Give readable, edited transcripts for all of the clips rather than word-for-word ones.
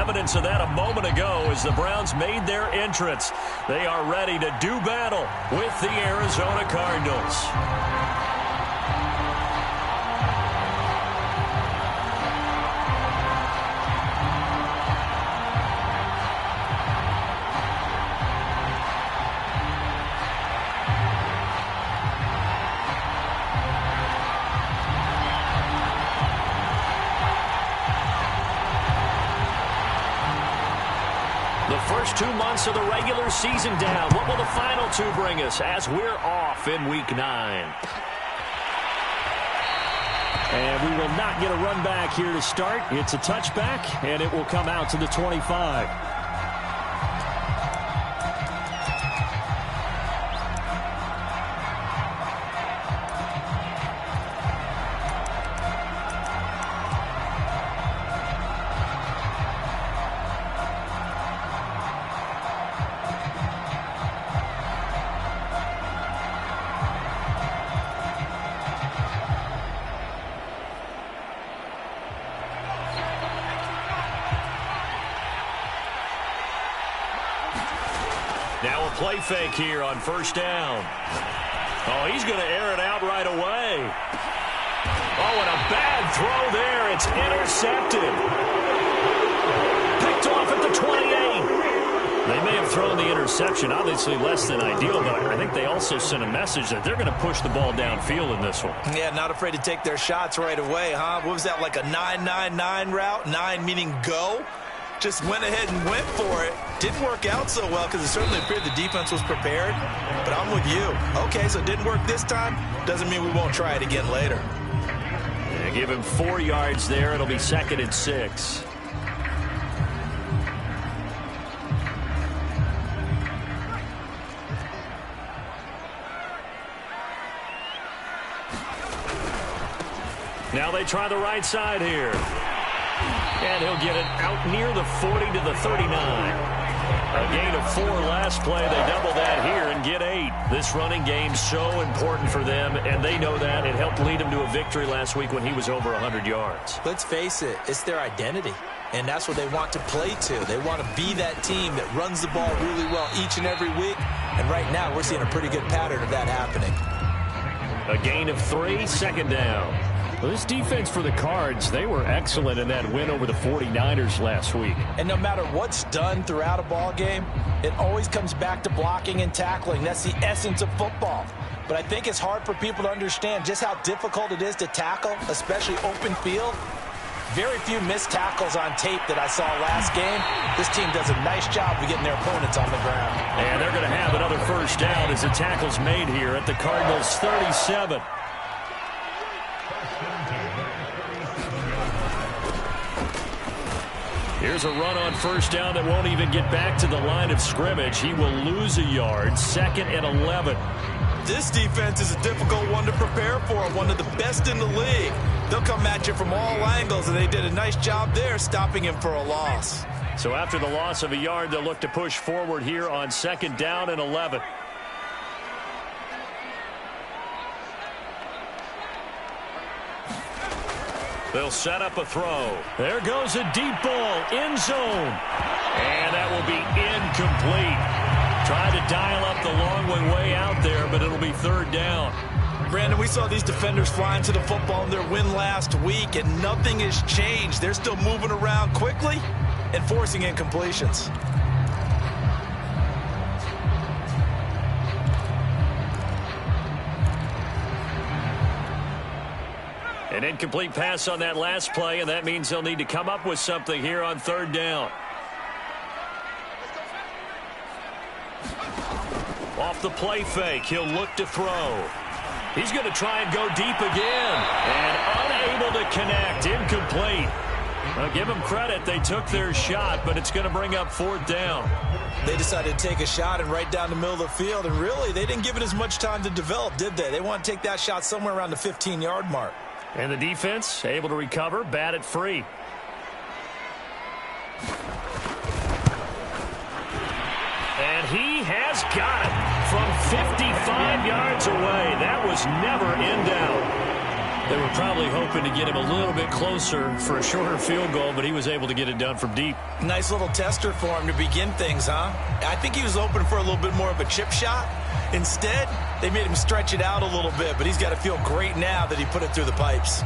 evidence of that a moment ago as the Browns made their entrance. They are ready to do battle with the Arizona Cardinals. First 2 months of the regular season down. What will the final 2 bring us as we're off in Week 9? And we will not get a run back here to start. It's a touchback, and it will come out to the 25. Now a play fake here on first down. Oh, he's going to air it out right away. Oh, and a bad throw there. It's intercepted. Picked off at the 28. They may have thrown the interception, obviously less than ideal, but I think they also sent a message that they're going to push the ball downfield in this one. Yeah, not afraid to take their shots right away, huh? What was that, like a 9-9-9 route? 9 meaning go? Just went ahead and went for it. Didn't work out so well because it certainly appeared the defense was prepared. But I'm with you. Okay, so it didn't work this time. Doesn't mean we won't try it again later. Yeah, give him 4 yards there. It'll be 2nd and 6. Now they try the right side here. And he'll get it out near the 40 to the 39. A gain of 4 last play. They double that here and get 8. This running game's so important for them, and they know that. It helped lead them to a victory last week when he was over 100 yards. Let's face it, it's their identity, and that's what they want to play to. They want to be that team that runs the ball really well each and every week, and right now we're seeing a pretty good pattern of that happening. A gain of 3, 2nd down. Well, this defense for the Cards, they were excellent in that win over the 49ers last week. And no matter what's done throughout a ball game, it always comes back to blocking and tackling. That's the essence of football. But I think it's hard for people to understand just how difficult it is to tackle, especially open field. Very few missed tackles on tape that I saw last game. This team does a nice job of getting their opponents on the ground. And they're going to have another first down as the tackle's made here at the Cardinals' 37. Here's a run on first down that won't even get back to the line of scrimmage. He will lose a yard. 2nd and 11. This defense is a difficult one to prepare for, one of the best in the league. They'll come at you from all angles, and they did a nice job there stopping him for a loss. So after the loss of a yard, they'll look to push forward here on 2nd down and 11. They'll set up a throw. There goes a deep ball, end zone. And that will be incomplete. Try to dial up the long way out there, but it'll be 3rd down. Brandon, we saw these defenders flying to the football in their win last week, and nothing has changed. They're still moving around quickly and forcing incompletions. An incomplete pass on that last play, and that means they'll need to come up with something here on 3rd down. Off the play fake, he'll look to throw. He's going to try and go deep again, and unable to connect, incomplete. Well, give them credit, they took their shot, but it's going to bring up 4th down. They decided to take a shot and right down the middle of the field, and really, they didn't give it as much time to develop, did they? They want to take that shot somewhere around the 15-yard mark. And the defense able to recover, bat it free. And he has got it from 55 yards away. That was never in doubt. They were probably hoping to get him a little bit closer for a shorter field goal, but he was able to get it done from deep. Nice little tester for him to begin things, huh? I think he was hoping for a little bit more of a chip shot. Instead, they made him stretch it out a little bit, but he's got to feel great now that he put it through the pipes.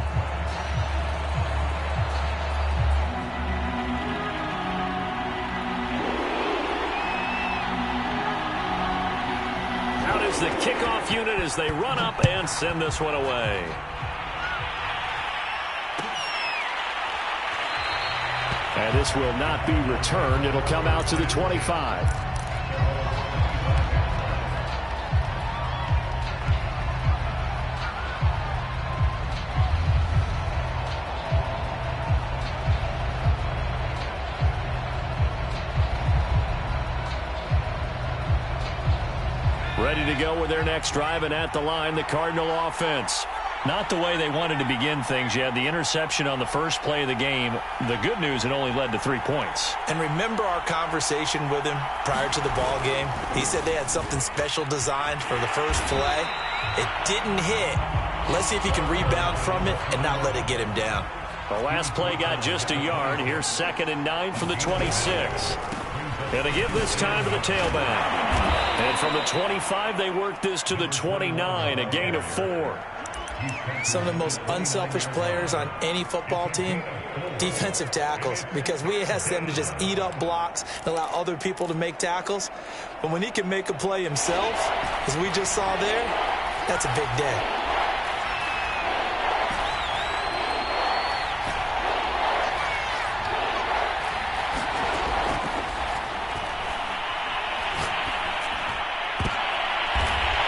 Out is the kickoff unit as they run up and send this one away. And this will not be returned. It'll come out to the 25. Ready to go with their next drive, and at the line, the Cardinal offense. Not the way they wanted to begin things. You had the interception on the first play of the game. The good news, it only led to 3 points. And remember our conversation with him prior to the ball game? He said they had something special designed for the first play. It didn't hit. Let's see if he can rebound from it and not let it get him down. The last play got just a yard. Here's 2nd and 9 from the 26. And they give this time to the tailback. And from the 25, they work this to the 29, a gain of 4. Some of the most unselfish players on any football team, defensive tackles, because we ask them to just eat up blocks and allow other people to make tackles. But when he can make a play himself, as we just saw there, that's a big day.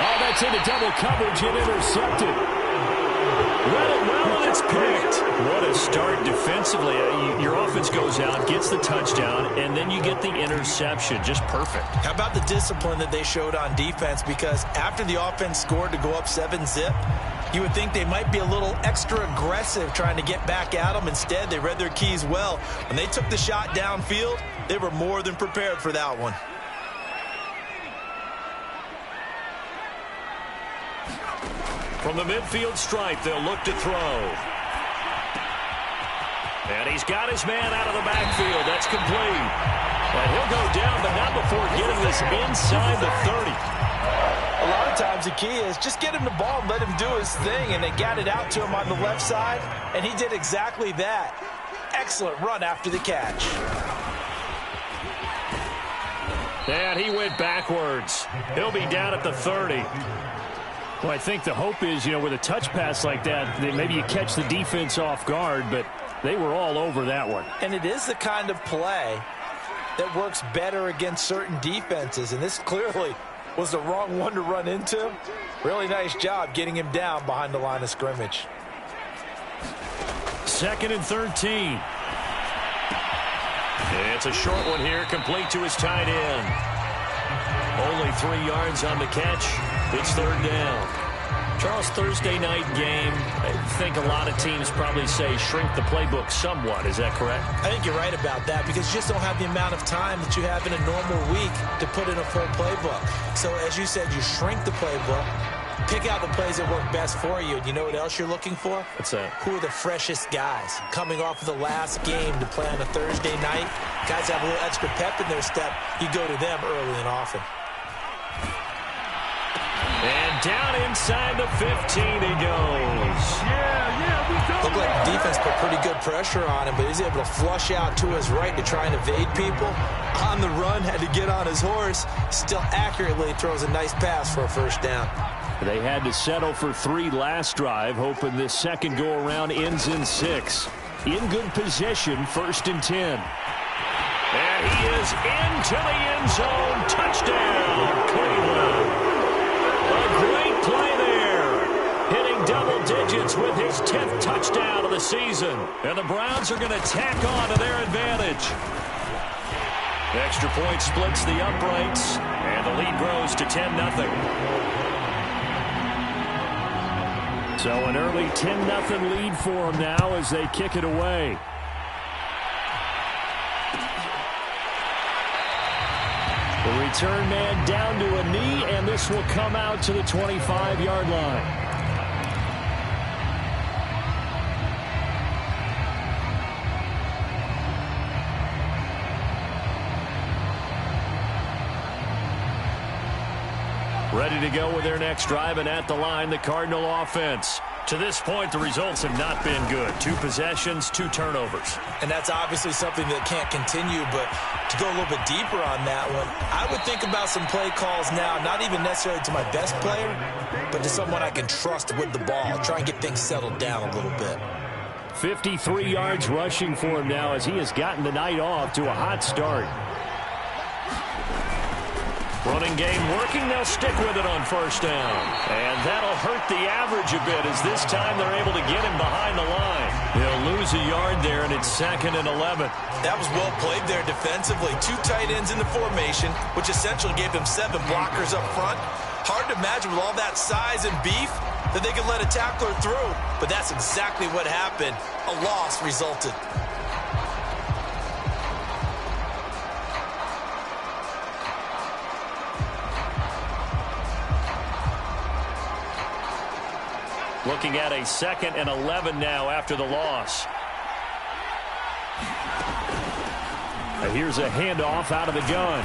Oh, that's into double coverage and intercepted. Read it well, and it's picked. What a start defensively. Your offense goes out, gets the touchdown, and then you get the interception. Just perfect. How about the discipline that they showed on defense? Because after the offense scored to go up 7-zip, you would think they might be a little extra aggressive trying to get back at them. Instead, they read their keys well. When they took the shot downfield, they were more than prepared for that one. From the midfield stripe, they'll look to throw. And he's got his man out of the backfield. That's complete. And he'll go down, but not before getting this inside the 30. A lot of times the key is just get him the ball and let him do his thing, and they got it out to him on the left side, and he did exactly that. Excellent run after the catch. And he went backwards. He'll be down at the 30. Well, I think the hope is, with a touch pass like that maybe you catch the defense off guard, but they were all over that one. And it is the kind of play that works better against certain defenses, and this clearly was the wrong one to run into. Really nice job getting him down behind the line of scrimmage. 2nd and 13. It's a short one here, complete to his tight end. Only 3 yards on the catch. It's 3rd down. Charles, Thursday night game, I think a lot of teams probably say shrink the playbook somewhat. Is that correct? I think you're right about that because you just don't have the amount of time that you have in a normal week to put in a full playbook. So, as you said, you shrink the playbook, pick out the plays that work best for you. And you know what else you're looking for? What's that? Who are the freshest guys coming off of the last game to play on a Thursday night? Guys have a little extra pep in their step. You go to them early and often. And down inside the 15 he goes. Looked like the defense put pretty good pressure on him, but he's able to flush out to his right to try and evade people. On the run, had to get on his horse. Still accurately throws a nice pass for a 1st down. They had to settle for 3 last drive, hoping this second go-around ends in 6. In good position, 1st and 10. And he is into the end zone. Touchdown, Cleveland. A great play there. Hitting double digits with his 10th touchdown of the season. And the Browns are going to tack on to their advantage. Extra point splits the uprights. And the lead grows to 10-0. So an early 10-0 lead for them now as they kick it away. The return man down to a knee, and this will come out to the 25-yard line. Ready to go with their next drive, and at the line, the Cardinal offense. To this point, the results have not been good. 2 possessions, 2 turnovers. And that's obviously something that can't continue, but to go a little bit deeper on that one, I would think about some play calls now, not even necessarily to my best player, but to someone I can trust with the ball. Try and get things settled down a little bit. 53 yards rushing for him now as he has gotten the night off to a hot start. Running game working. They'll stick with it on first down. And that'll hurt the average a bit as this time they're able to get him behind the line. They'll lose a yard there, and it's 2nd and 11. That was well played there defensively. 2 tight ends in the formation, which essentially gave them 7 blockers up front. Hard to imagine with all that size and beef that they could let a tackler through. But that's exactly what happened. A loss resulted. Looking at a 2nd and 11 now after the loss. Here's a handoff out of the gun.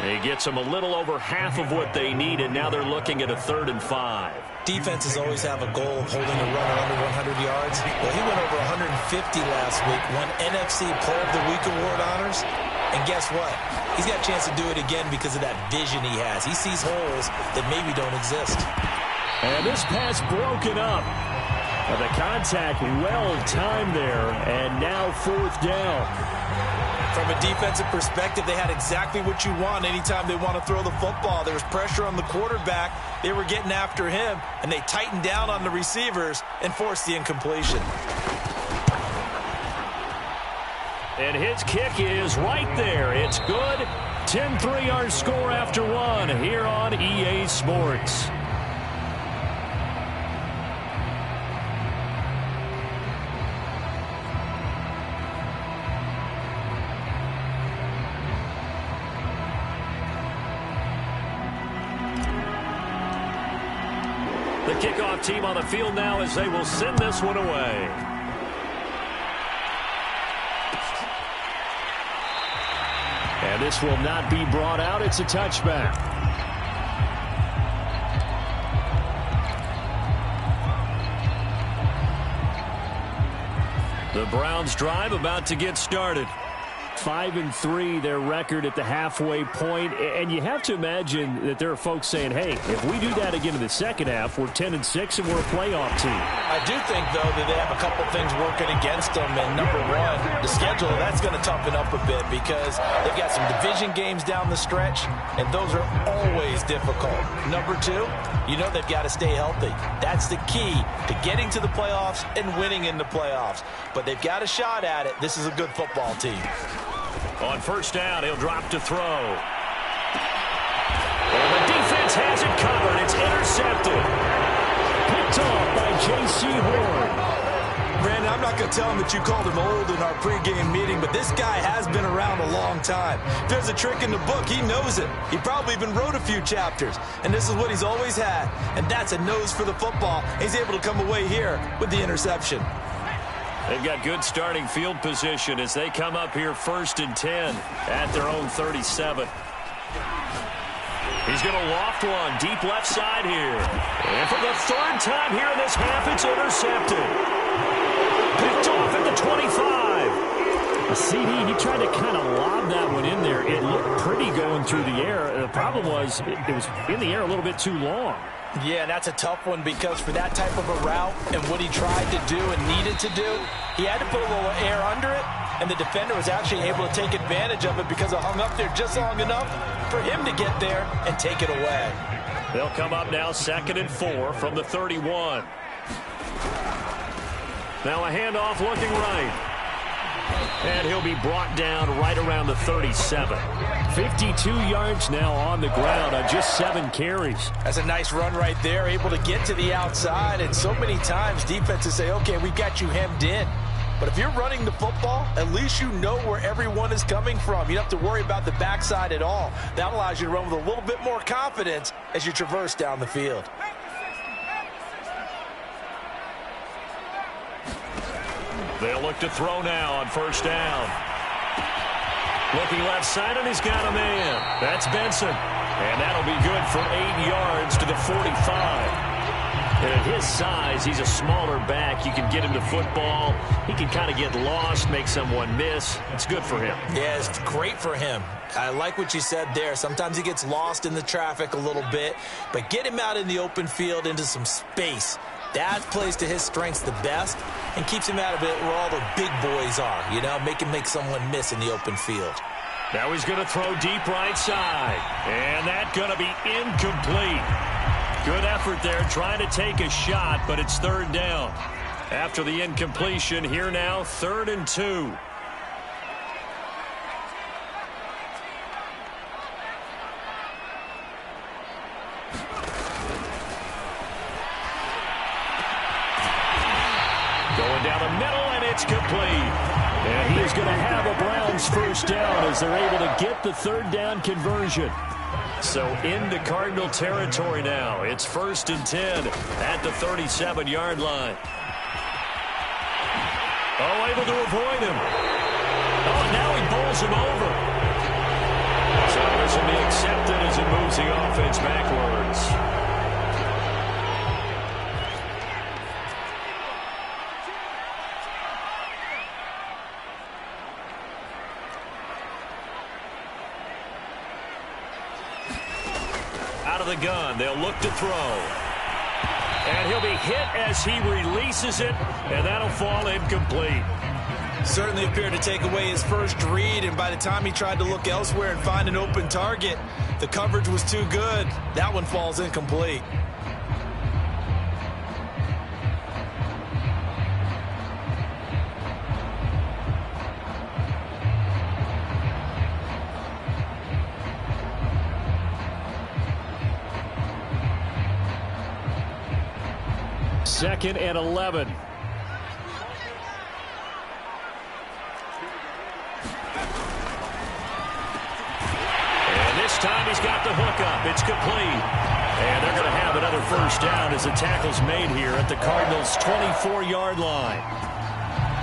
He gets them a little over half of what they needed. Now they're looking at a 3rd and 5. Defenses always have a goal of holding a runner under 100 yards. Well, he went over 150 last week, won NFC Player of the Week award honors. And guess what? He's got a chance to do it again because of that vision he has. He sees holes that maybe don't exist. And this pass broken up. The contact well-timed there, and now 4th down. From a defensive perspective, they had exactly what you want anytime they want to throw the football. There was pressure on the quarterback. They were getting after him, and they tightened down on the receivers and forced the incompletion. And his kick is right there. It's good. 10-3 our score after 1 here on EA Sports. The kickoff team on the field now as they will send this one away. And this will not be brought out. It's a touchback. The Browns drive about to get started. 5-3 their record at the halfway point, and you have to imagine that there are folks saying, hey, if we do that again in the second half, we're 10-6 and we're a playoff team. I do think, though, that they have a couple things working against them, and number one, the schedule, that's going to toughen up a bit because they've got some division games down the stretch, and those are always difficult. Number two, you know they've got to stay healthy. That's the key to getting to the playoffs and winning in the playoffs. But they've got a shot at it. This is a good football team. On first down, he'll drop to throw. And the defense has it covered. It's intercepted. Picked off by J.C. Horn. Brandon, I'm not going to tell him that you called him old in our pregame meeting, but this guy has been around a long time. If there's a trick in the book, he knows it. He probably even wrote a few chapters, and this is what he's always had, and that's a nose for the football. He's able to come away here with the interception. They've got good starting field position as they come up here 1st and 10 at their own 37. He's going to loft one deep left side here. And for the 3rd time here in this half, it's intercepted. Picked off at the 25. A CD, he tried to kind of lob that one in there. It looked pretty going through the air. The problem was it was in the air a little bit too long. Yeah, and that's a tough one because for that type of a route and what he tried to do and needed to do, he had to put a little air under it, and the defender was actually able to take advantage of it because it hung up there just long enough for him to get there and take it away. They'll come up now 2nd and 4 from the 31. Now a handoff looking right. And he'll be brought down right around the 37. 52 yards now on the ground on just 7 carries. That's a nice run right there, able to get to the outside. And so many times defenses say, okay, we've got you hemmed in. But if you're running the football, at least you know where everyone is coming from. You don't have to worry about the backside at all. That allows you to run with a little bit more confidence as you traverse down the field. They'll look to throw now on first down. Looking left side, and he's got a man. That's Benson. And that'll be good for 8 yards to the 45. And at his size, he's a smaller back. You can get him to football. He can kind of get lost, make someone miss. It's good for him. Yeah, it's great for him. I like what you said there. Sometimes he gets lost in the traffic a little bit, but get him out in the open field into some space. That plays to his strengths the best and keeps him out of it where all the big boys are, you know, make him make someone miss in the open field. Now he's going to throw deep right side, and that's going to be incomplete. Good effort there trying to take a shot, but it's third down. After the incompletion, here now, 3rd and 2. Going down the middle, and it's complete. And he's going to have a Browns first down as they're able to get the 3rd down conversion. So into Cardinal territory now. It's 1st and 10 at the 37-yard line. Oh, able to avoid him. Oh, and now he bowls him over. So this will be accepted as it moves the offense backwards. Out of the gun, they'll look to throw. And he'll be hit as he releases it, and that'll fall incomplete. Certainly appeared to take away his first read, and by the time he tried to look elsewhere and find an open target, the coverage was too good. That one falls incomplete. Second and 11. And this time he's got the hookup. It's complete. And they're going to have another first down as the tackle's made here at the Cardinals' 24-yard line.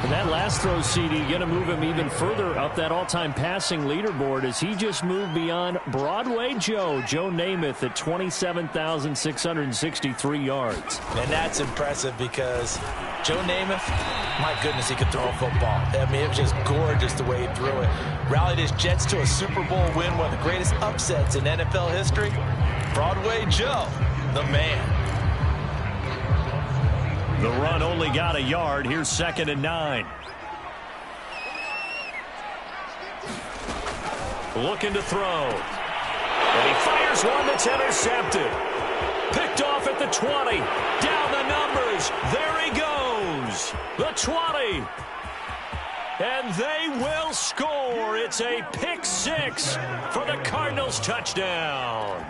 And that last throw, CD, going to move him even further up that all-time passing leaderboard as he just moved beyond Broadway Joe Namath at 27,663 yards. And that's impressive because Joe Namath, my goodness, he could throw a football. I mean, it was just gorgeous the way he threw it. Rallied his Jets to a Super Bowl win, one of the greatest upsets in NFL history. Broadway Joe, the man. The run only got a yard. Here's 2nd and 9. Looking to throw. And he fires one that's intercepted. Picked off at the 20. Down the numbers. There he goes. The 20. And they will score. It's a pick 6 for the Cardinals touchdown.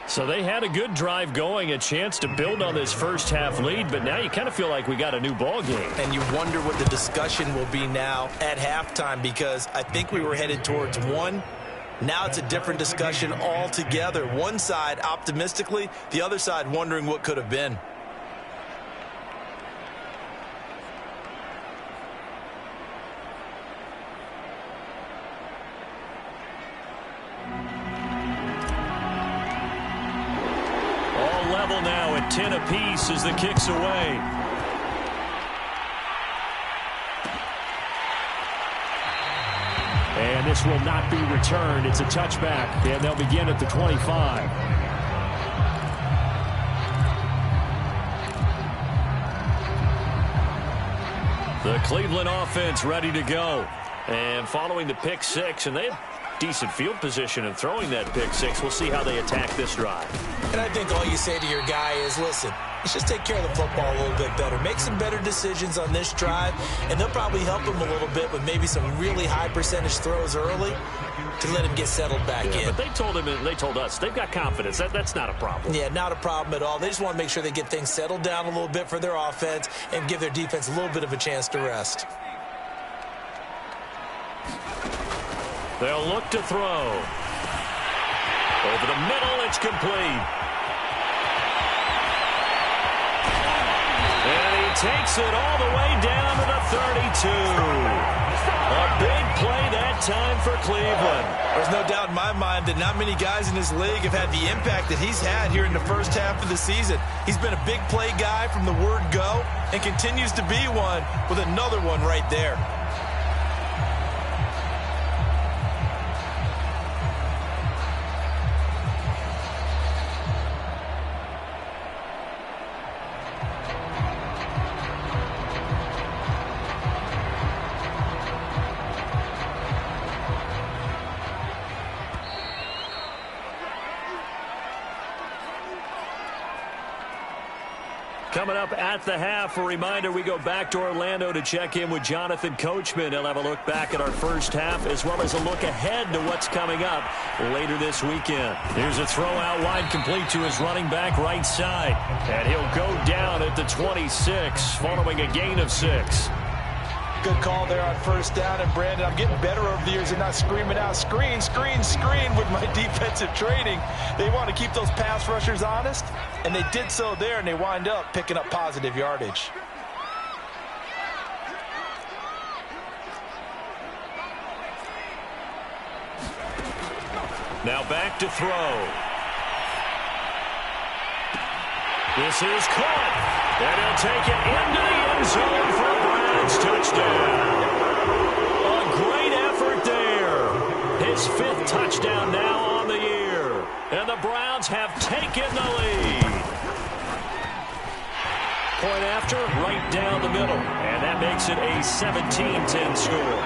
So they had a good drive going, a chance to build on this first half lead, but now you kind of feel like we got a new ball game. And you wonder what the discussion will be now at halftime, because I think we were headed towards one. Now it's a different discussion altogether. One side optimistically, the other side wondering what could have been. Now at 10 apiece as the kick's away. And this will not be returned. It's a touchback, and they'll begin at the 25. The Cleveland offense ready to go. And following the pick 6, and they have decent field position in throwing that pick 6. We'll see how they attack this drive. And I think all you say to your guy is, listen, let's just take care of the football a little bit better. Make some better decisions on this drive, and they'll probably help him a little bit with maybe some really high percentage throws early to let him get settled back in. But they told him, and they told us, they've got confidence. That's not a problem. Yeah, not a problem at all. They just want to make sure they get things settled down a little bit for their offense and give their defense a little bit of a chance to rest. They'll look to throw. Over the middle, it's complete. And he takes it all the way down to the 32. A big play that time for Cleveland. There's no doubt in my mind that not many guys in this league have had the impact that he's had here in the first half of the season. He's been a big play guy from the word go and continues to be one with another one right there. Coming up at the half, a reminder, we go back to Orlando to check in with Jonathan Coachman. He'll have a look back at our first half as well as a look ahead to what's coming up later this weekend. Here's a throw out wide complete to his running back right side. And he'll go down at the 26 following a gain of 6. Good call there on first down. And, Brandon, I'm getting better over the years and not screaming out, screen, screen, screen with my defensive training. They want to keep those pass rushers honest, and they did so there, and they wind up picking up positive yardage. Now back to throw. This is caught. And he'll take it into the end zone for a Browns touchdown. A great effort there. His 5th touchdown now on the year. And the Browns have taken the lead. Point after, right down the middle. And that makes it a 17-10 score.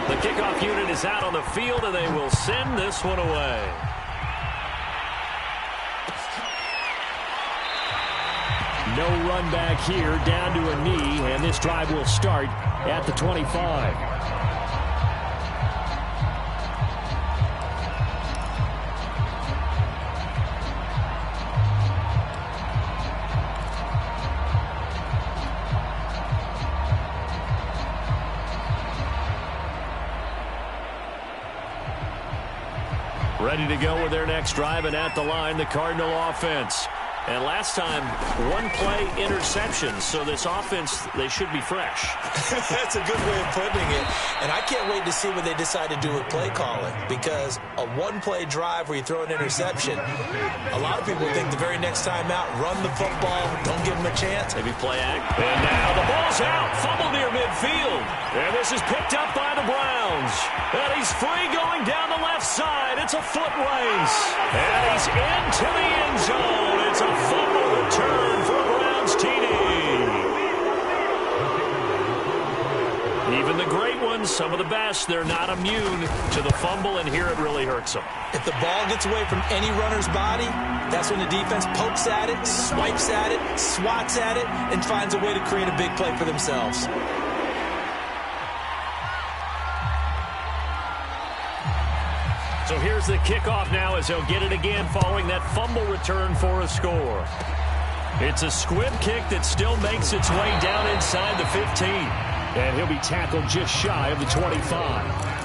The kickoff unit is out on the field, and they will send this one away. No run back here, down to a knee, and this drive will start at the 25. Ready to go with their next drive, and at the line, the Cardinal offense. And last time, 1-play interception, so this offense, they should be fresh. That's a good way of putting it. And I can't wait to see what they decide to do with play calling, because a 1-play drive where you throw an interception, a lot of people think the very next time out, run the football, don't give them a chance. Maybe play act. And now the ball's out, fumble near midfield. And this is picked up by the Browns. And he's free going down the left side. It's a foot race. And he's into the end zone. It's a fumble return for Browns TD. Even the great ones, some of the best, they're not immune to the fumble, and here it really hurts them. If the ball gets away from any runner's body, that's when the defense pokes at it, swipes at it, swats at it, and finds a way to create a big play for themselves. So here's the kickoff now as he'll get it again following that fumble return for a score. It's a squib kick that still makes its way down inside the 15. And he'll be tackled just shy of the 25.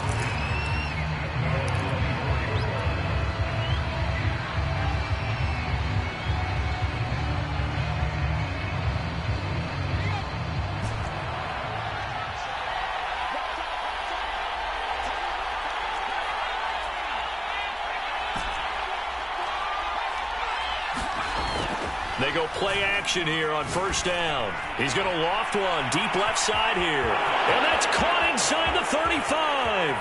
They go play action here on first down. He's going to loft one deep left side here. And that's caught inside the 35.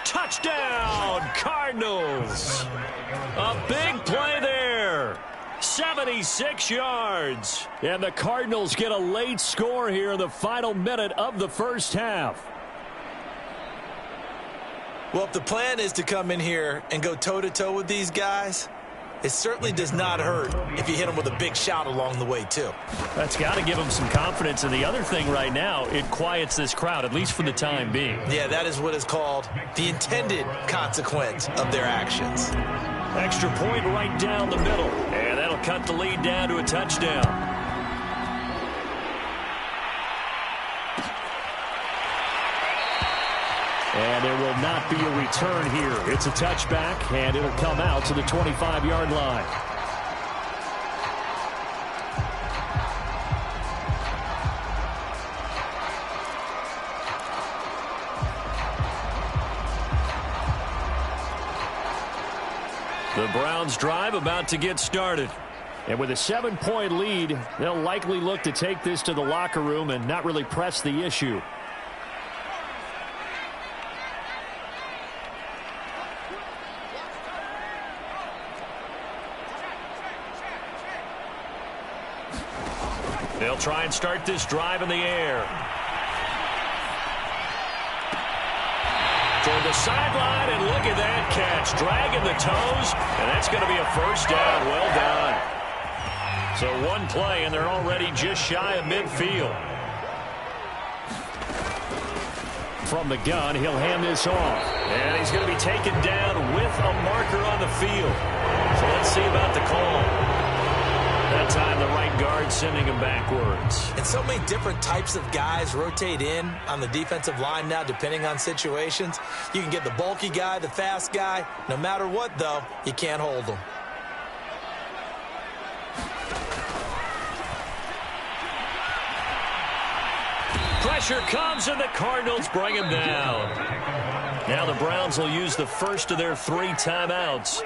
Touchdown, Cardinals. A big play there. 76 yards. And the Cardinals get a late score here in the final minute of the first half. Well, if the plan is to come in here and go toe-to-toe with these guys, it certainly does not hurt if you hit them with a big shout along the way, too. That's got to give them some confidence. And the other thing right now, it quiets this crowd, at least for the time being. Yeah, that is what is called the intended consequence of their actions. Extra point right down the middle. And that'll cut the lead down to a touchdown. And there will not be a return here. It's a touchback, and it'll come out to the 25-yard line. The Browns drive about to get started. And with a 7-point lead, they'll likely look to take this to the locker room and not really press the issue. They'll try and start this drive in the air. Toward the sideline, and look at that catch. Dragging the toes, and that's going to be a first down. Well done. So one play, and they're already just shy of midfield. From the gun, he'll hand this off. And he's going to be taken down with a marker on the field. So let's see about the call. That time the right guard sending him backwards. And so many different types of guys rotate in on the defensive line now, depending on situations. You can get the bulky guy, the fast guy. No matter what, though, you can't hold them. Pressure comes, and the Cardinals bring him down. Now the Browns will use the first of their 3 timeouts,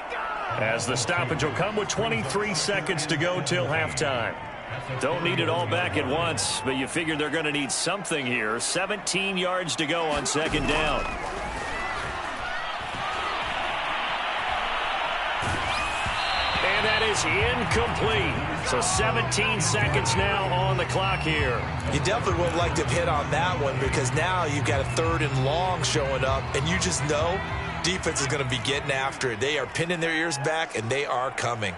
as the stoppage will come with 23 seconds to go till halftime. Don't need it all back at once, but you figure they're going to need something here. 17 yards to go on second down. And that is incomplete. So 17 seconds now on the clock here. You definitely would have liked to have hit on that one, because now you've got a 3rd and long showing up, and you just know defense is going to be getting after it. They are pinning their ears back, and they are coming.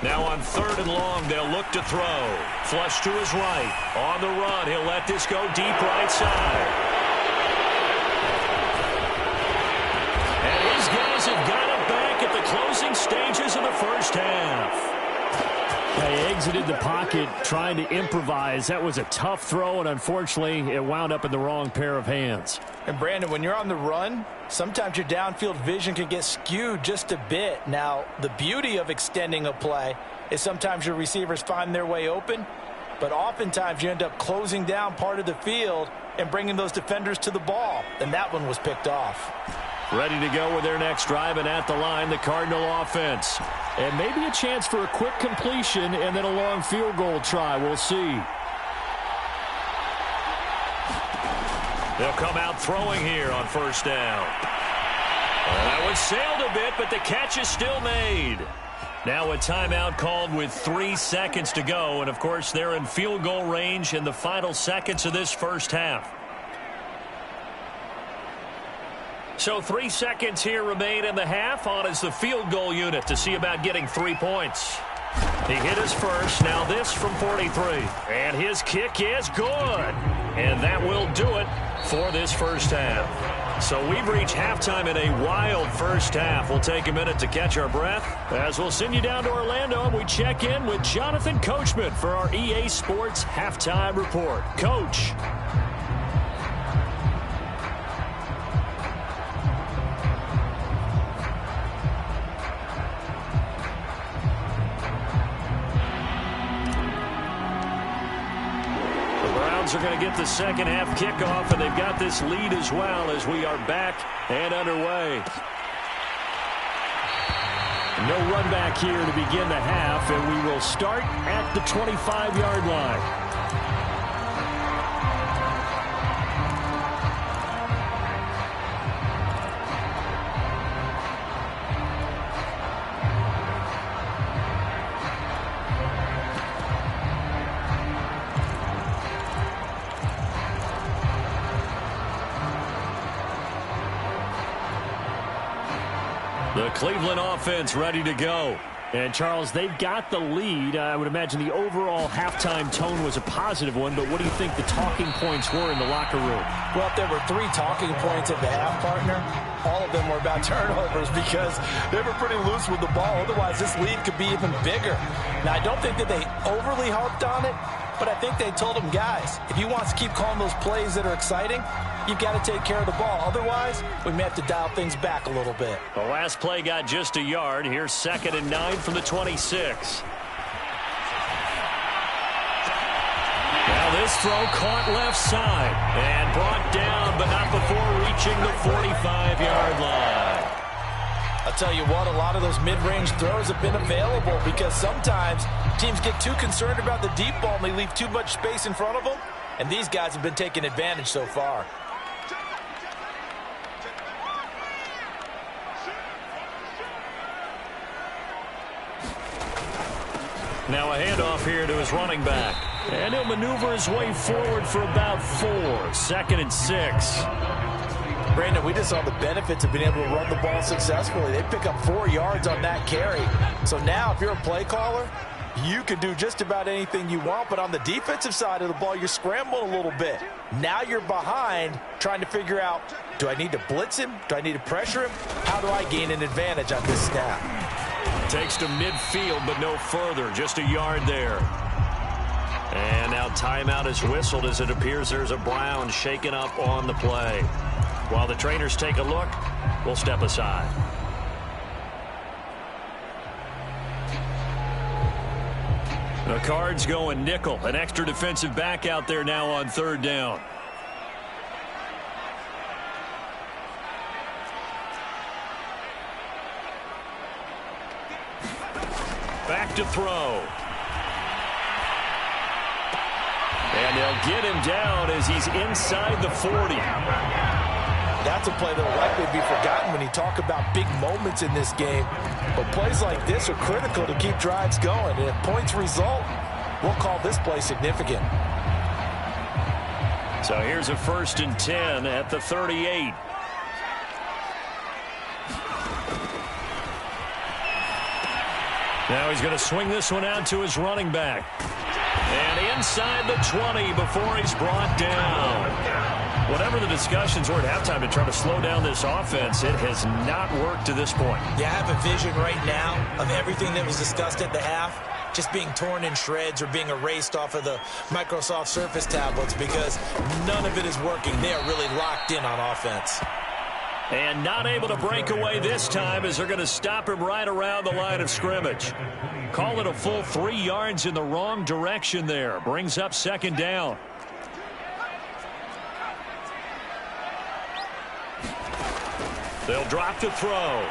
Now on 3rd and long, they'll look to throw. Flush to his right. On the run, he'll let this go deep right side. And his guys have got it back at the closing stages of the first half. They exited the pocket trying to improvise. That was a tough throw, and unfortunately, it wound up in the wrong pair of hands. And, Brandon, when you're on the run, sometimes your downfield vision can get skewed just a bit. Now, the beauty of extending a play is sometimes your receivers find their way open, but oftentimes you end up closing down part of the field and bringing those defenders to the ball, and that one was picked off. Ready to go with their next drive, and at the line, the Cardinal offense. And maybe a chance for a quick completion and then a long field goal try. We'll see. They'll come out throwing here on first down. That one sailed a bit, but the catch is still made. Now a timeout called with 3 seconds to go, and of course they're in field goal range in the final seconds of this first half. So 3 seconds here remain in the half. On is the field goal unit to see about getting 3 points. He hit his first. Now this from 43. And his kick is good. And that will do it for this first half. So we've reached halftime in a wild first half. We'll take a minute to catch our breath as we'll send you down to Orlando, and we check in with Jonathan Coachman for our EA Sports Halftime Report. Coach. Are going to get the second half kickoff, and they've got this lead as well as we are back and underway. No run back here to begin the half, and we will start at the 25-yard line. The Cleveland offense ready to go. And, Charles, they've got the lead. I would imagine the overall halftime tone was a positive one, but what do you think the talking points were in the locker room? Well, if there were 3 talking points at the half, partner, all of them were about turnovers because they were pretty loose with the ball. Otherwise, this lead could be even bigger. Now, I don't think that they overly harped on it, but I think they told them, guys, if you want to keep calling those plays that are exciting, you've got to take care of the ball. Otherwise, we may have to dial things back a little bit. The last play got just a yard. Here's 2nd and 9 from the 26. Now This throw caught left side and brought down, but not before reaching the 45-yard line. I'll tell you what, a lot of those mid-range throws have been available because sometimes teams get too concerned about the deep ball and they leave too much space in front of them, and these guys have been taking advantage so far. Now a handoff here to his running back. And he'll maneuver his way forward for about 4. 2nd and 6. Brandon, we just saw the benefits of being able to run the ball successfully. They pick up 4 yards on that carry. So now if you're a play caller, you can do just about anything you want. But on the defensive side of the ball, you're scrambling a little bit. Now you're behind trying to figure out, do I need to blitz him? Do I need to pressure him? How do I gain an advantage on this snap? Takes to midfield, but no further. Just a yard there. And now timeout is whistled as it appears there's a Brown shaken up on the play. While the trainers take a look, we'll step aside. The Cards going nickel. An extra defensive back out there now on 3rd down. Back to throw. And they'll get him down as he's inside the 40. That's a play that will likely be forgotten when you talk about big moments in this game. But plays like this are critical to keep drives going. And if points result, we'll call this play significant. So here's a 1st and 10 at the 38. Now he's going to swing this one out to his running back. And inside the 20 before he's brought down. Whatever the discussions were at halftime to try to slow down this offense, it has not worked to this point. Yeah, I have a vision right now of everything that was discussed at the half just being torn in shreds or being erased off of the Microsoft Surface tablets because none of it is working. They are really locked in on offense. And not able to break away this time as they're going to stop him right around the line of scrimmage. Call it a full 3 yards in the wrong direction there. Brings up 2nd down. They'll drop to throw.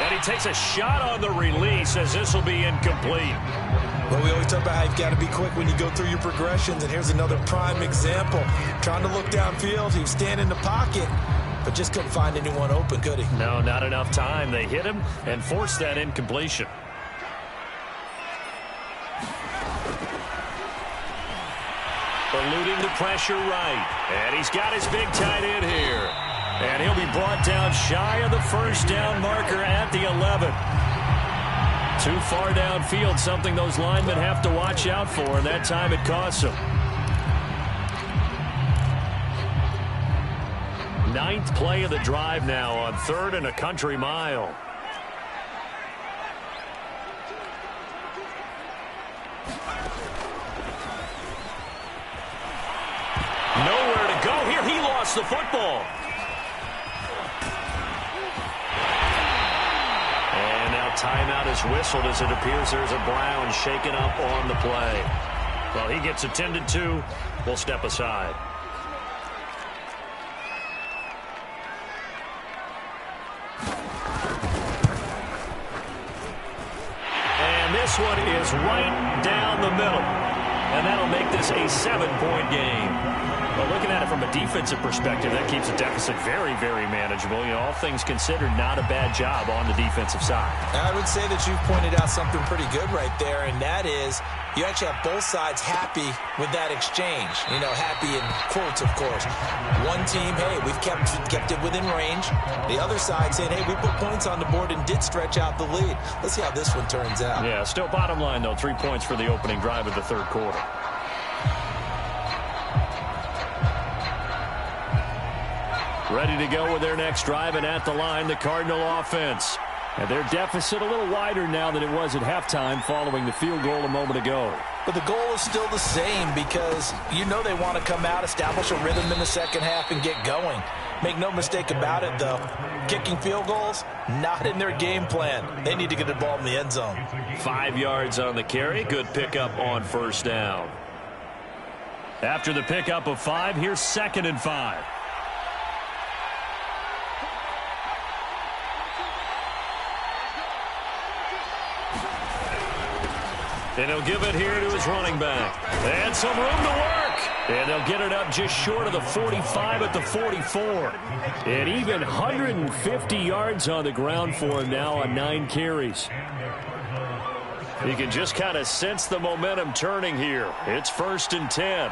And he takes a shot on the release as this will be incomplete. Well, we always talk about how you've got to be quick when you go through your progressions, and here's another prime example. Trying to look downfield, he was standing in the pocket, but just couldn't find anyone open, could he? No, not enough time. They hit him and forced that incompletion. Eluding the pressure right. And he's got his big tight end here. And he'll be brought down shy of the 1st down marker at the 11. Too far downfield, something those linemen have to watch out for, and that time it costs them. 9th play of the drive now on 3rd and a country mile. Nowhere to go here. He lost the football. And now timeout is whistled as it appears there's a Brown shaken up on the play. Well, he gets attended to. We'll step aside. And this one is right down the middle. And that'll make this a 7-point game. But looking at it from a defensive perspective, that keeps the deficit very, very manageable. You know, all things considered, not a bad job on the defensive side. I would say that you've pointed out something pretty good right there, and that is you actually have both sides happy with that exchange. You know, happy in quotes, of course. One team, hey, we've kept it within range. The other side saying, hey, we put points on the board and did stretch out the lead. Let's see how this one turns out. Yeah, still bottom line, though, 3 points for the opening drive of the 3rd quarter. Ready to go with their next drive, and at the line, the Cardinal offense. And their deficit a little wider now than it was at halftime following the field goal a moment ago. But the goal is still the same because you know they want to come out, establish a rhythm in the second half, and get going. Make no mistake about it, though. Kicking field goals, not in their game plan. They need to get the ball in the end zone. 5 yards on the carry. Good pickup on first down. After the pickup of 5, here's 2nd and 5. And he'll give it here to his running back. And some room to work. And they'll get it up just short of the 45 at the 44. And even 150 yards on the ground for him now on 9 carries. You can just kind of sense the momentum turning here. It's 1st and 10.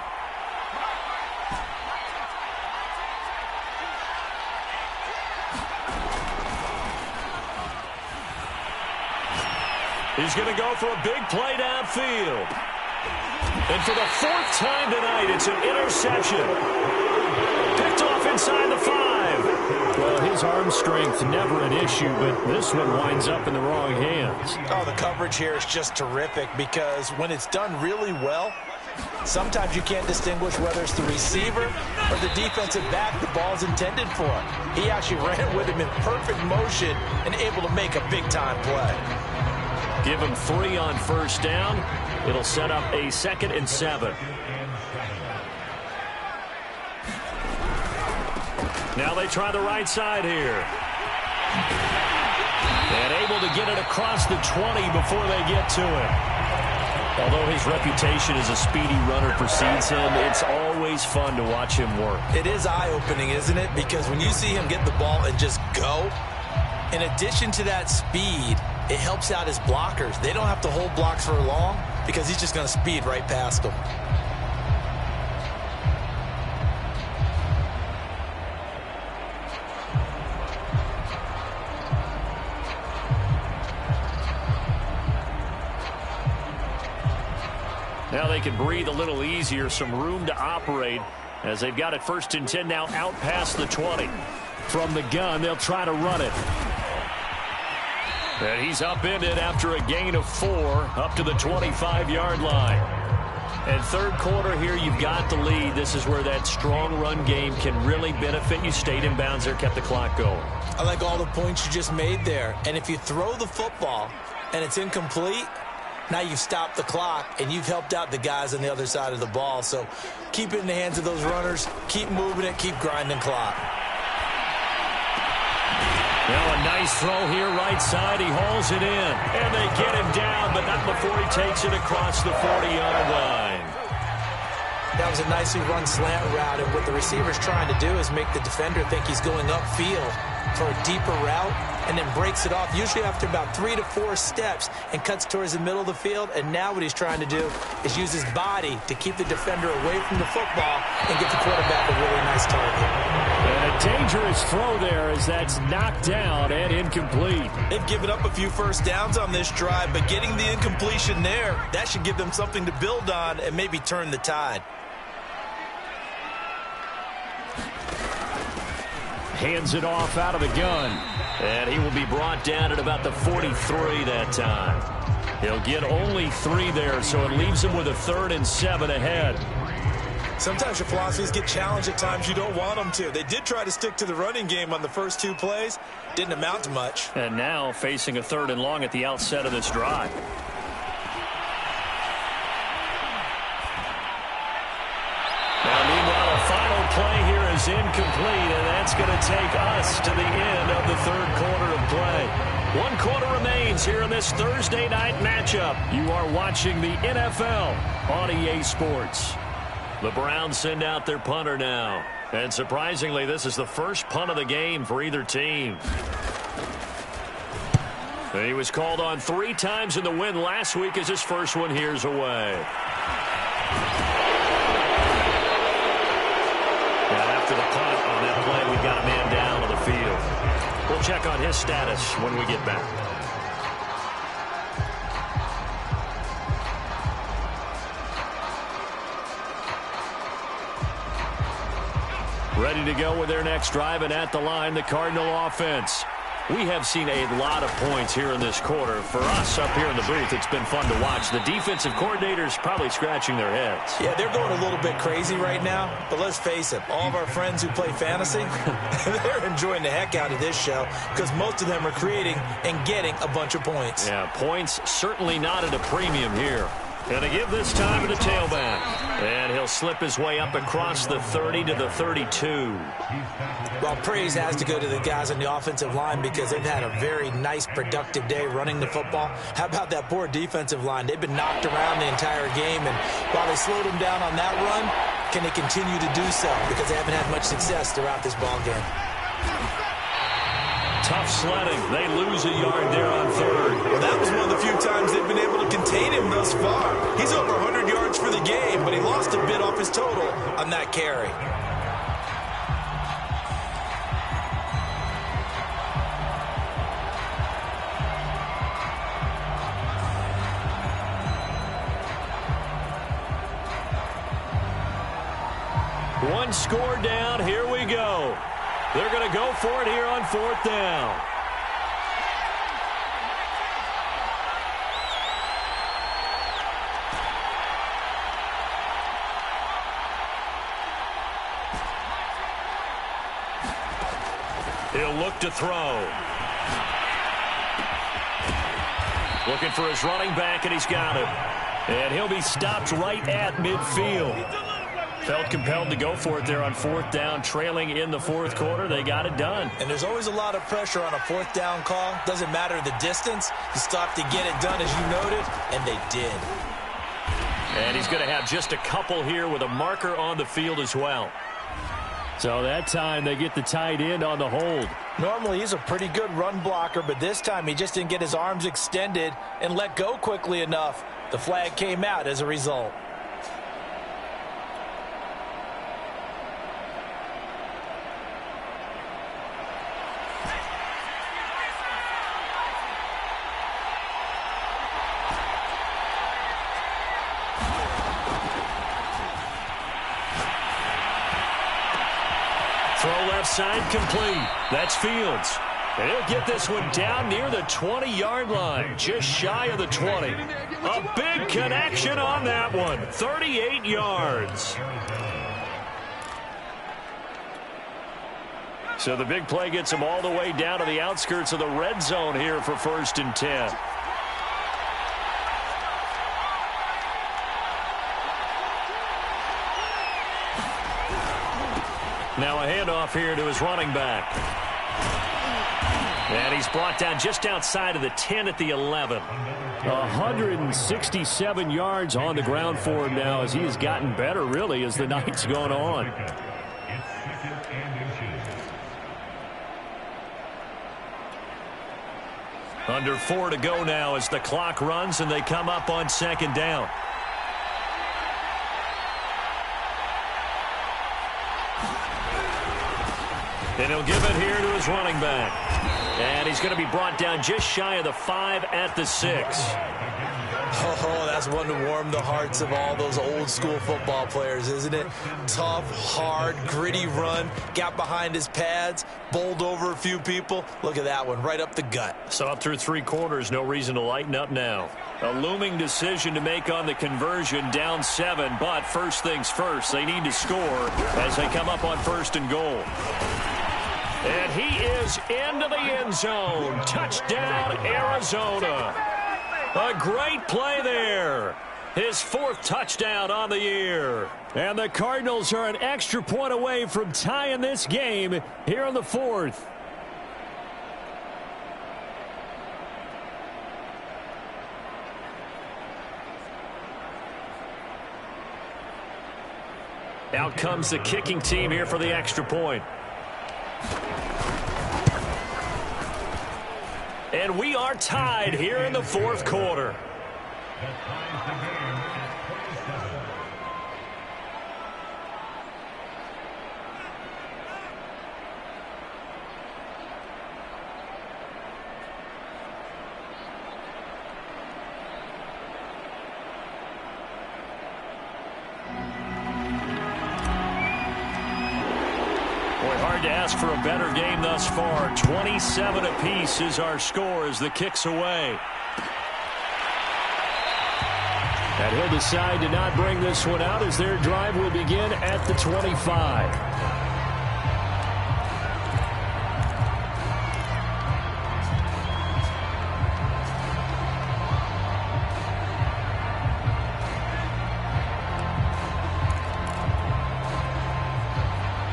He's going to go for a big play downfield. And for the 4th time tonight, it's an interception. Picked off inside the 5. Well, his arm strength never an issue, but this one winds up in the wrong hands. Oh, the coverage here is just terrific because when it's done really well, sometimes you can't distinguish whether it's the receiver or the defensive back the ball's intended for. He actually ran with him in perfect motion and able to make a big-time play. Give him 3 on first down. It'll set up a 2nd and 7. Now they try the right side here. And able to get it across the 20 before they get to it. Although his reputation as a speedy runner precedes him, it's always fun to watch him work. It is eye-opening, isn't it? Because when you see him get the ball and just go, in addition to that speed, it helps out his blockers. They don't have to hold blocks for long because he's just going to speed right past them. Now they can breathe a little easier, some room to operate as they've got it 1st and 10 now out past the 20. From the gun, they'll try to run it. And he's upended after a gain of 4 up to the 25-yard line. And 3rd quarter here, you've got the lead. This is where that strong run game can really benefit you. Stayed in bounds there, kept the clock going. I like all the points you just made there. And if you throw the football and it's incomplete, now you've stopped the clock and you've helped out the guys on the other side of the ball. So keep it in the hands of those runners. Keep moving it. Keep grinding clock. Now a nice throw here, right side. He hauls it in. And they get him down, but not before he takes it across the 40-yard line. That was a nicely run slant route, and what the receiver's trying to do is make the defender think he's going upfield for a deeper route and then breaks it off, usually after about 3 to 4 steps, and cuts towards the middle of the field. And now what he's trying to do is use his body to keep the defender away from the football and get the quarterback a really nice target. And a dangerous throw there as that's knocked down and incomplete. They've given up a few first downs on this drive, but getting the incompletion there, that should give them something to build on and maybe turn the tide. Hands it off out of the gun. And he will be brought down at about the 43 that time. He'll get only 3 there, so it leaves him with a 3rd and 7 ahead. Sometimes your philosophies get challenged at times you don't want them to. They did try to stick to the running game on the first 2 plays. Didn't amount to much. And now facing a 3rd and long at the outset of this drive. Now, meanwhile, a final play here is incomplete, and that's going to take us to the end of the 3rd quarter of play. 1 quarter remains here in this Thursday night matchup. You are watching the NFL on EA Sports. The Browns send out their punter now. And surprisingly, this is the first punt of the game for either team. He was called on 3 times in the win last week as his first one here's away. After the punt on that play, we've got a man down on the field. We'll check on his status when we get back. Ready to go with their next drive, and at the line, the Cardinal offense. We have seen a lot of points here in this quarter. For us up here in the booth, it's been fun to watch. The defensive coordinators probably scratching their heads. Yeah, they're going a little bit crazy right now. But let's face it, all of our friends who play fantasy, they're enjoying the heck out of this show because most of them are creating and getting a bunch of points. Yeah, points certainly not at a premium here. And they give this time to the tailback. And he'll slip his way up across the 30 to the 32. Well, praise has to go to the guys on the offensive line because they've had a very nice, productive day running the football. How about that poor defensive line? They've been knocked around the entire game, and while they slowed them down on that run, can they continue to do so? Because they haven't had much success throughout this ball game. Tough sledding. They lose a yard there on third. Well, that was one of the few times they've been able to contain him thus far. He's over 100 yards for the game, but he lost a bit off his total on that carry. One score down. Here we go. They're going to go for it here on fourth down. He'll look to throw. Looking for his running back, and he's got him. And he'll be stopped right at midfield. Felt compelled to go for it there on fourth down, trailing in the fourth quarter. They got it done. And there's always a lot of pressure on a fourth down call. Doesn't matter the distance. You stop to get it done, as you noted, and they did. And he's going to have just a couple here with a marker on the field as well. So that time they get the tight end on the hold. Normally he's a pretty good run blocker, but this time he just didn't get his arms extended and let go quickly enough. The flag came out as a result. Throw left side complete. That's Fields. And he'll get this one down near the 20-yard line, just shy of the 20. A big connection on that one, 38 yards. So the big play gets him all the way down to the outskirts of the red zone here for 1st and 10. Now a handoff here to his running back. And he's brought down just outside of the 10 at the 11. 167 yards on the ground for him now as he has gotten better, really, as the night's gone on. Under 4 to go now as the clock runs and they come up on 2nd down. And he'll give it here to his running back. And he's going to be brought down just shy of the 5 at the 6. Oh, that's one to warm the hearts of all those old school football players, isn't it? Tough, hard, gritty run. Got behind his pads, bowled over a few people. Look at that one, right up the gut. So up through 3 quarters, no reason to lighten up now. A looming decision to make on the conversion, down 7. But first things first, they need to score as they come up on 1st and goal. And he is into the end zone. Touchdown, Arizona. A great play there. His 4th touchdown on the year. And the Cardinals are an extra point away from tying this game here in the 4th. Out comes the kicking team here for the extra point. And we are tied here in the 4th quarter. Hard to ask for a better game thus far. 27 apiece is our score as the kick's away. And he'll decide to not bring this one out as their drive will begin at the 25.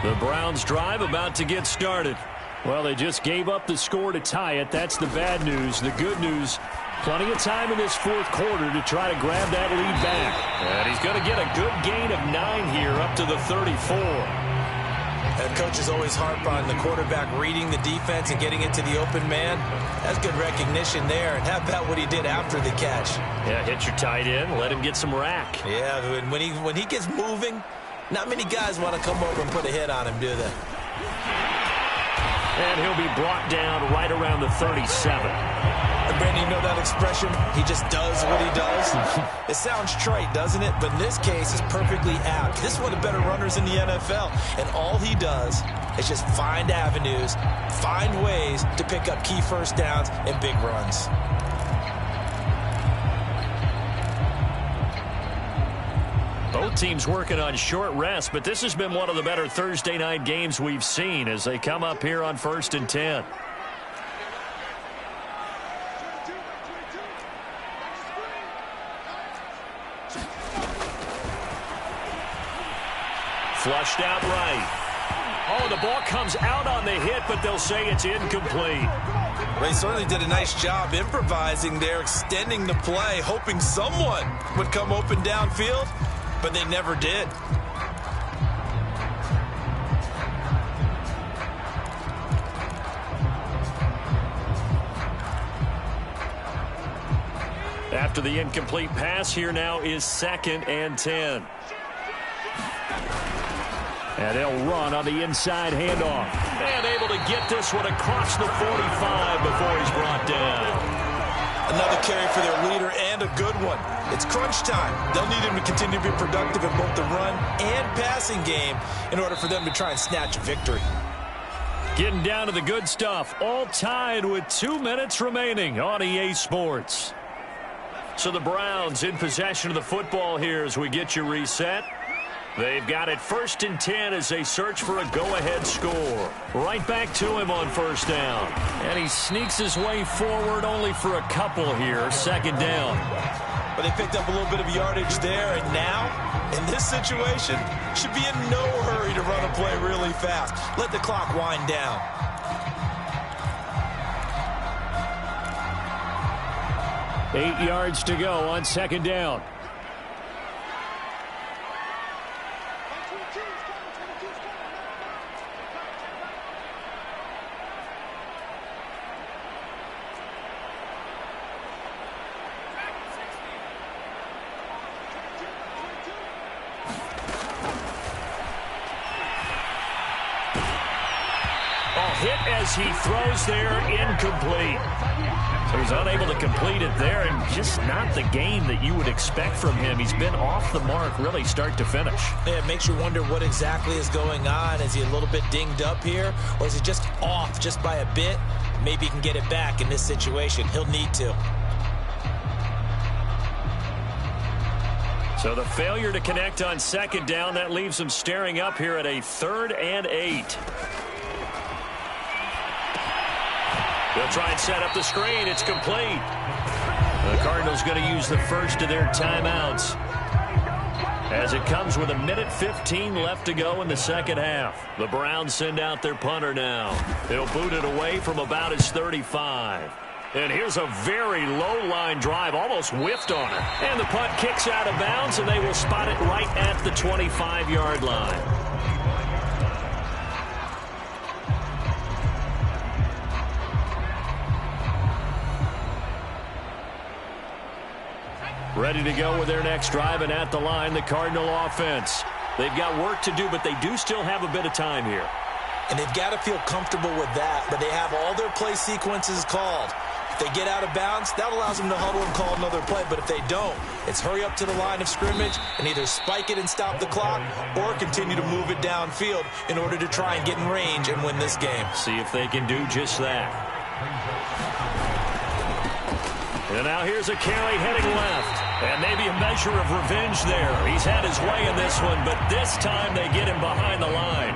The Browns drive about to get started. Well, they just gave up the score to tie it. That's the bad news. The good news, plenty of time in this fourth quarter to try to grab that lead back. And he's going to get a good gain of 9 here up to the 34. And coaches always harp on the quarterback reading the defense and getting it to the open man. That's good recognition there. And how about what he did after the catch? Yeah, hit your tight end, let him get some rack. Yeah, when he gets moving, not many guys want to come over and put a hit on him, do they? And he'll be brought down right around the 37. Brandon, you know that expression? He just does what he does. It sounds trite, doesn't it? But in this case, it's perfectly apt. This is one of the better runners in the NFL. And all he does is just find avenues, find ways to pick up key first downs and big runs. Both teams working on short rest, but this has been one of the better Thursday night games we've seen as they come up here on 1st and 10. Flushed out right. Oh, the ball comes out on the hit, but they'll say it's incomplete. They certainly did a nice job improvising there, extending the play, hoping someone would come open downfield, but they never did. After the incomplete pass, here now is 2nd and 10. And they'll run on the inside handoff. And able to get this one across the 45 before he's brought down. Another carry for their leader and a good one. It's crunch time. They'll need him to continue to be productive in both the run and passing game in order for them to try and snatch a victory. Getting down to the good stuff. All tied with 2 minutes remaining on EA Sports. So the Browns in possession of the football here as we get you reset. They've got it 1st and 10 as they search for a go-ahead score. Right back to him on 1st down. And he sneaks his way forward only for a couple here. 2nd down. But they picked up a little bit of yardage there, and now, in this situation, should be in no hurry to run a play really fast. Let the clock wind down. Eight yards to go on 2nd down. Hit as he throws there, incomplete. So he's unable to complete it there, and just not the game that you would expect from him. He's been off the mark really start to finish. Yeah, it makes you wonder what exactly is going on. Is he a little bit dinged up here, or is he just off just by a bit? Maybe he can get it back in this situation. He'll need to. So the failure to connect on 2nd down, that leaves him staring up here at a 3rd and 8. They'll try and set up the screen. It's complete. The Cardinals going to use the first of their timeouts as it comes with 1:15 left to go in the 2nd half. The Browns send out their punter now. They'll boot it away from about his 35. And here's a very low-line drive, almost whiffed on it. And the punt kicks out of bounds, and they will spot it right at the 25-yard line. Ready to go with their next drive, and at the line, the Cardinal offense. They've got work to do, but they do still have a bit of time here. And they've got to feel comfortable with that, but they have all their play sequences called. If they get out of bounds, that allows them to huddle and call another play. But if they don't, it's hurry up to the line of scrimmage and either spike it and stop the clock or continue to move it downfield in order to try and get in range and win this game. See if they can do just that. And now here's a carry heading left. And maybe a measure of revenge there. He's had his way in this one, but this time they get him behind the line.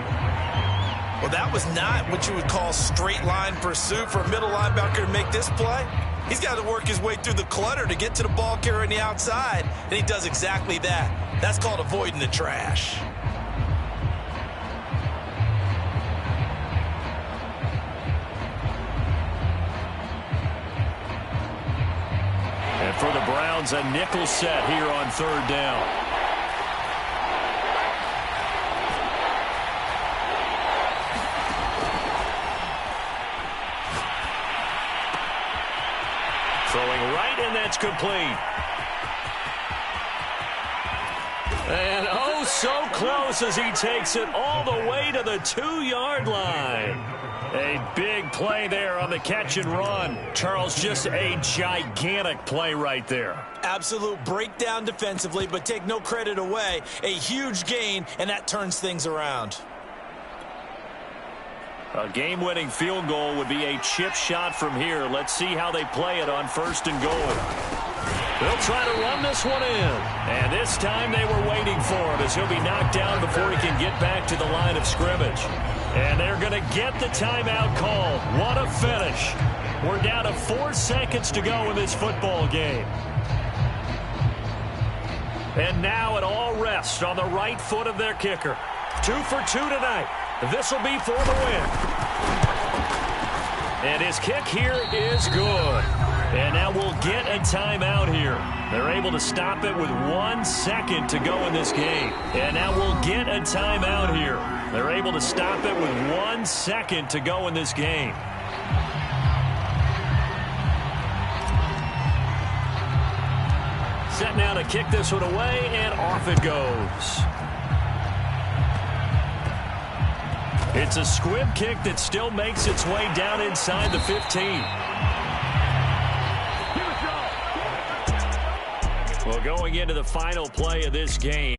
Well, that was not what you would call straight line pursuit for a middle linebacker to make this play. He's got to work his way through the clutter to get to the ball carrier on the outside, and he does exactly that. That's called avoiding the trash. And for the Browns, a nickel set here on 3rd down. Throwing right, and that's complete. And oh, so close as he takes it all the way to the 2-yard line. A big play there on the catch and run. Charles, just a gigantic play right there. Absolute breakdown defensively, but take no credit away. A huge gain, and that turns things around. A game-winning field goal would be a chip shot from here. Let's see how they play it on 1st and goal. They'll try to run this one in. And this time they were waiting for him as he'll be knocked down before he can get back to the line of scrimmage. And they're going to get the timeout called. What a finish. We're down to 4 seconds to go in this football game. And now it all rests on the right foot of their kicker. 2 for 2 tonight. This will be for the win. And his kick here is good. And now we'll get a timeout here. They're able to stop it with 1 second to go in this game. And now we'll get a timeout here. They're able to stop it with 1 second to go in this game. Set now to kick this one away, and off it goes. It's a squib kick that still makes its way down inside the 15. Well, going into the final play of this game.